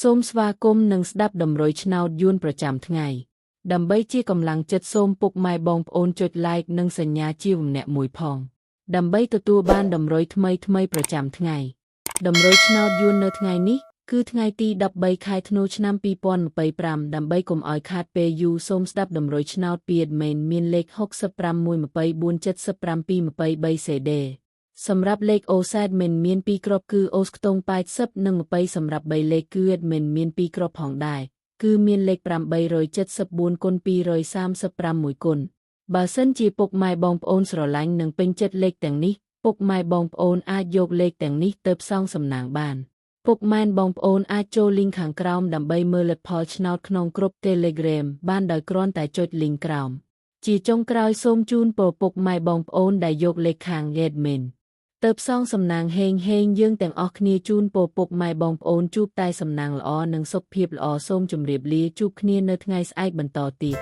សូមស្វាគមន៍និងស្ដាប់ដំរុយឆ្នោតយួនប្រចាំថ្ងៃដើម្បីជាកម្លាំងចិត្តសូមពុកម៉ែបងប្អូនចុច like និងសញ្ញាជាវម្នាក់មួយផងដើម្បីទទួលបានដំរុយថ្មីប្រចាំថ្ងៃដំរុយឆ្នោតយួននៅថ្ងៃនេះគឺថ្ងៃទី13ខែធ្នូឆ្នាំ2025ដើម្បីកុំឲ្យខាតពេលយូរសូមស្ដាប់ដំរុយឆ្នោតពី admin មានលេខ65124723 CD សម្រាប់លេខ OZ admin មាន2គ្រាប់គឺ OZ ខ្ទង់80និង20សម្រាប់3លេខគឺ admin មាន2គ្រាប់ផងដែរគឺមានលេខ874គុណ236គុណបើសិនជាពុកម៉ែបងប្អូនស្រឡាញ់និងពេញចិត្តលេខទាំងនេះពុកម៉ែបងប្អូនអាចយកលេខទាំងនេះទៅផ្សងសំណាងបានពុកម៉ែបងប្អូនអាចចូល link ខាងក្រោមដើម្បីមើលលទ្ធផលឆ្នោតក្នុងក្រុម Telegram បានដោយគ្រាន់តែចុច link ក្រោមជាចុងក្រោយសូមជូនពរពុកម៉ែបងប្អូនដែលយកលេខខាង admin ទៅផ្សងសំណាងហេងយើងទាំងអស់គ្នាជូនពរពុកម៉ែបងប្អូនជួបតែសំណាងល្អនិងសុខភាពល្អសូមជម្រាបលាជួបគ្នានៅថ្ងៃស្អែកបន្តទៀត